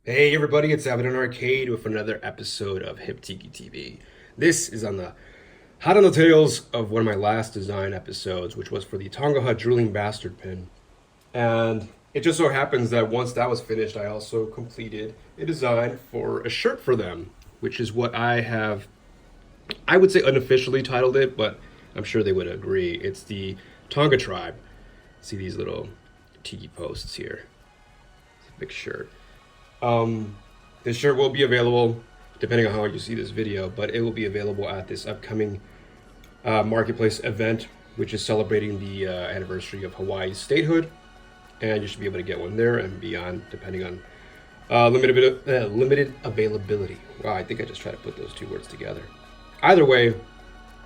Hey everybody, it's Abbott on Arcade with another episode of Hip Tiki TV. This is on the hot on the tails of one of my last design episodes, which was for the Tonga Hut Drooling Bastard pin. And it just so happens that once that was finished, I also completed a design for a shirt for them, which is what I would say unofficially titled it, but I'm sure they would agree. It's the Tonga Tribe. See these little tiki posts here. It's a big shirt. Um, this shirt will be available depending on how you see this video, but it will be available at this upcoming marketplace event, which is celebrating the anniversary of Hawaii's statehood. And you should be able to get one there and beyond, depending on limited availability. Wow, I think I just tried to put those two words together. Either way,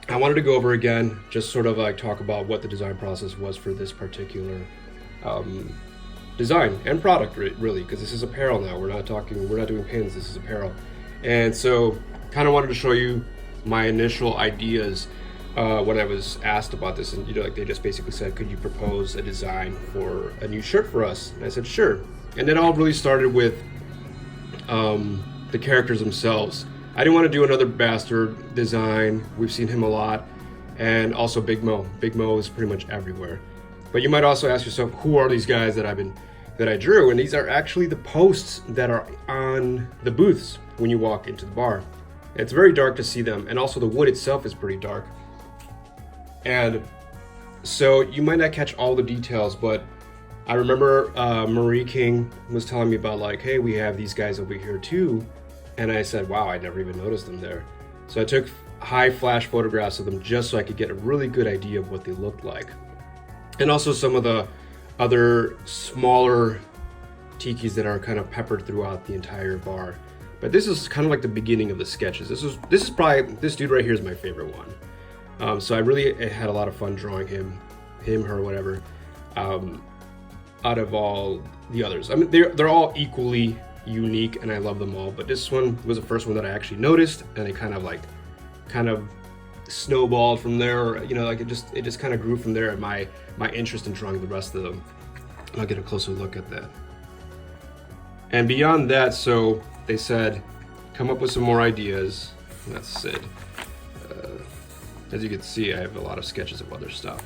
I wanted to go over again, just sort of like talk about what the design process was for this particular um, design and product, really, because this is apparel now. We're not doing pins. This is apparel, and so kind of wanted to show you my initial ideas when I was asked about this, and like they just basically said, "Could you propose a design for a new shirt for us?" And I said, "Sure." And it all really started with the characters themselves. I didn't want to do another bastard design. We've seen him a lot, and also Big Mo. Big Mo is pretty much everywhere. But you might also ask yourself, who are these guys that I drew? And these are actually the posts that are on the booths when you walk into the bar. It's very dark to see them, and also the wood itself is pretty dark. And so you might not catch all the details, but I remember Marie King was telling me about like, hey, we have these guys over here too. And I said, wow, I never even noticed them there. So I took high flash photographs of them just so I could get a really good idea of what they looked like. And also some of the other smaller tikis that are kind of peppered throughout the entire bar. But this is kind of like the beginning of the sketches. This is probably, this dude right here is my favorite one. So I really had a lot of fun drawing him, her, whatever, out of all the others. I mean, they're all equally unique, and I love them all. But this one was the first one that I actually noticed, and it kind of snowballed from there. Like it just kind of grew from there. My interest in drawing the rest of them. I'll get a closer look at that. And beyond that, so they said, come up with some more ideas. And that's it. As you can see, I have a lot of sketches of other stuff.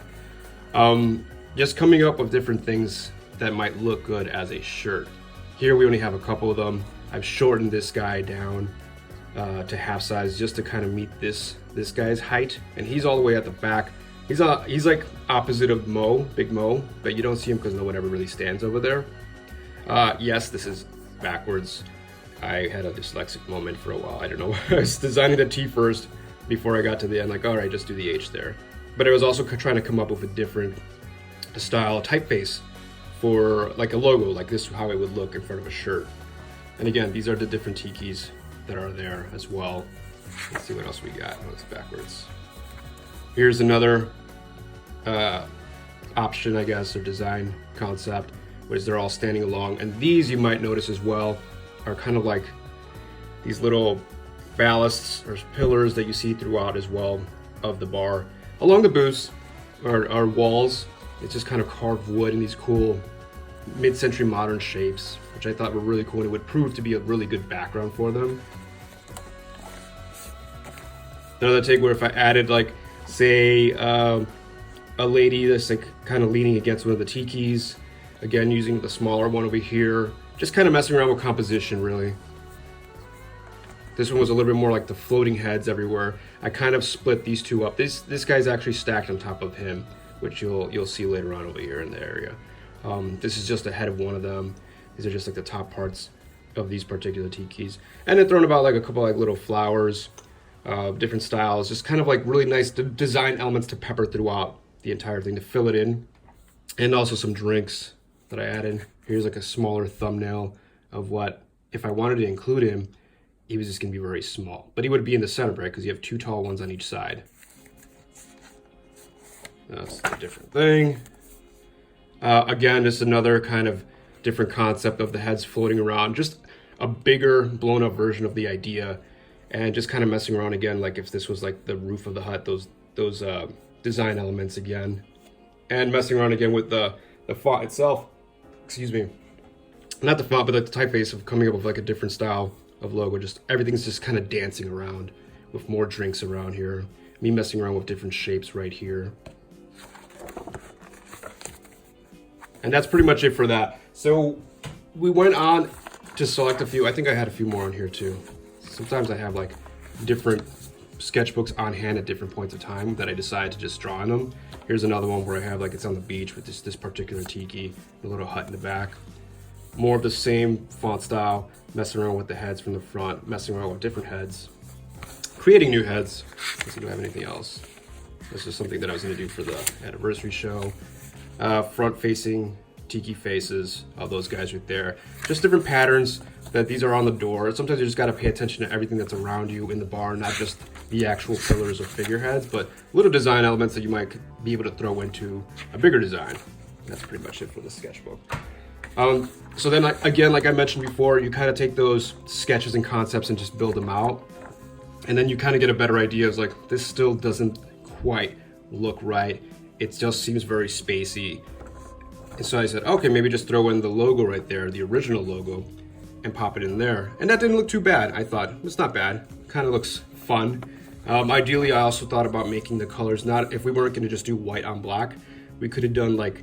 Just coming up with different things that might look good as a shirt. Here we only have a couple of them. I've shortened this guy down to half size just to kind of meet this guy's height, and he's all the way at the back. He's like opposite of Big Mo, but you don't see him because no one ever really stands over there. Yes, this is backwards. I had a dyslexic moment for a while. I don't know. I was designing the T first before I got to the end. Like, all right, just do the H there. But I was also trying to come up with a different style typeface for like a logo, like this, how it would look in front of a shirt. And again, these are the different tikis that are there as well. Let's see what else we got. Oh, it's backwards. Here's another option, I guess, or design concept, which they're all standing along. And these, you might notice as well, are kind of like these little ballasts or pillars that you see throughout as well of the bar. Along the booths are walls. It's just kind of carved wood in these cool mid-century modern shapes, which I thought were really cool, and it would prove to be a really good background for them. Another take where if I added like, say, a lady that's like kind of leaning against one of the tikis, again using the smaller one over here, just kind of messing around with composition really. This one was a little bit more like the floating heads everywhere. I kind of split these two up. This guy's actually stacked on top of him, which you'll see later on over here in the area. This is just the head of one of them. These are just like the top parts of these particular tikis, and then thrown about like a couple like little flowers, different styles, just kind of like really nice design elements to pepper throughout the entire thing to fill it in, and also some drinks that I added. Here's like a smaller thumbnail of what, if I wanted to include him, he was just gonna be very small, but he would be in the center, right? Because you have two tall ones on each side. That's a different thing. Again, just another kind of different concept of the heads floating around, just a bigger blown up version of the idea, and just kind of messing around again, like if this was like the roof of the hut, those design elements again, and messing around again with the font itself, excuse me, not the font, but like the typeface of coming up with like a different style of logo. Just everything's just kind of dancing around with more drinks around here. Me messing around with different shapes right here. And that's pretty much it for that. So we went on to select a few. I think I had a few more on here too. Sometimes I have like different sketchbooks on hand at different points of time that I decide to just draw in them. Here's another one where I have like it's on the beach with this particular tiki, a little hut in the back. More of the same font style, messing around with the heads from the front, messing around with different heads, creating new heads. Let's see, do I have anything else? This is something that I was going to do for the anniversary show. Front-facing tiki faces of those guys right there. Just different patterns that these are on the door. Sometimes you just got to pay attention to everything that's around you in the bar, not just the actual pillars or figureheads, but little design elements that you might be able to throw into a bigger design. That's pretty much it for the sketchbook. So then, again, like I mentioned before, you kind of take those sketches and concepts and just build them out. And then you kind of get a better idea of like, this still doesn't quite look right. It just seems very spacey. And so I said, okay, maybe just throw in the logo right there, the original logo, and pop it in there. And that didn't look too bad. I thought, it's not bad. Kind of looks fun. Ideally, I also thought about making the colors, not if we weren't gonna just do white on black, we could have done like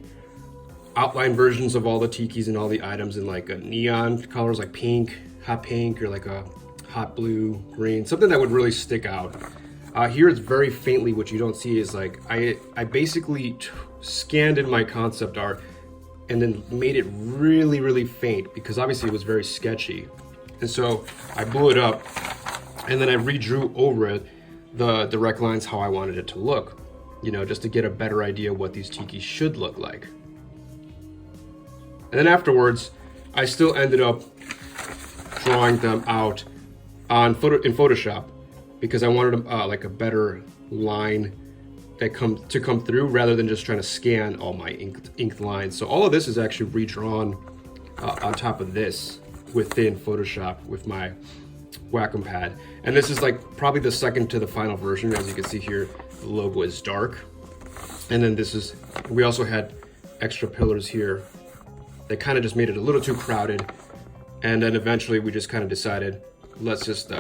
outline versions of all the tikis and all the items in like a neon colors, like pink, hot pink, or like a hot blue, green, something that would really stick out. Here it's very faintly, what you don't see is like, I basically scanned in my concept art and then made it really, really faint because obviously it was very sketchy. And so I blew it up and then I redrew over it the direct lines how I wanted it to look, you know, just to get a better idea what these tikis should look like. And then afterwards, I still ended up drawing them out in Photoshop because I wanted like a better line that come through rather than just trying to scan all my inked lines. So all of this is actually redrawn on top of this within Photoshop with my Wacom pad. And this is like probably the second to the final version. As you can see here, the logo is dark. And then we also had extra pillars here that kind of just made it a little too crowded. And then eventually we just kind of decided, let's just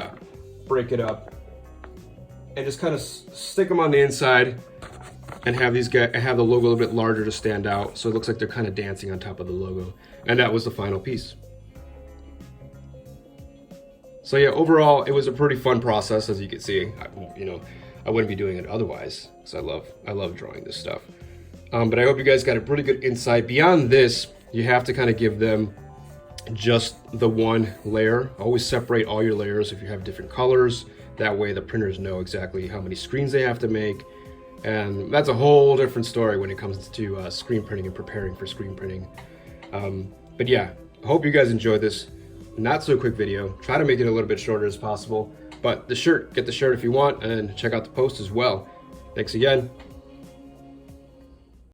break it up and just kind of stick them on the inside and have the logo a little bit larger to stand out. So it looks like they're kind of dancing on top of the logo. And that was the final piece. So yeah, overall, it was a pretty fun process, as you can see. I wouldn't be doing it otherwise, because I love drawing this stuff. But I hope you guys got a pretty good insight. Beyond this, you have to kind of give them just the one layer. Always separate all your layers if you have different colors. That way the printers know exactly how many screens they have to make. And that's a whole different story when it comes to screen printing and preparing for screen printing. But yeah, I hope you guys enjoyed this not so quick video. Try to make it a little bit shorter as possible. But the shirt, get the shirt if you want, and check out the post as well. Thanks again.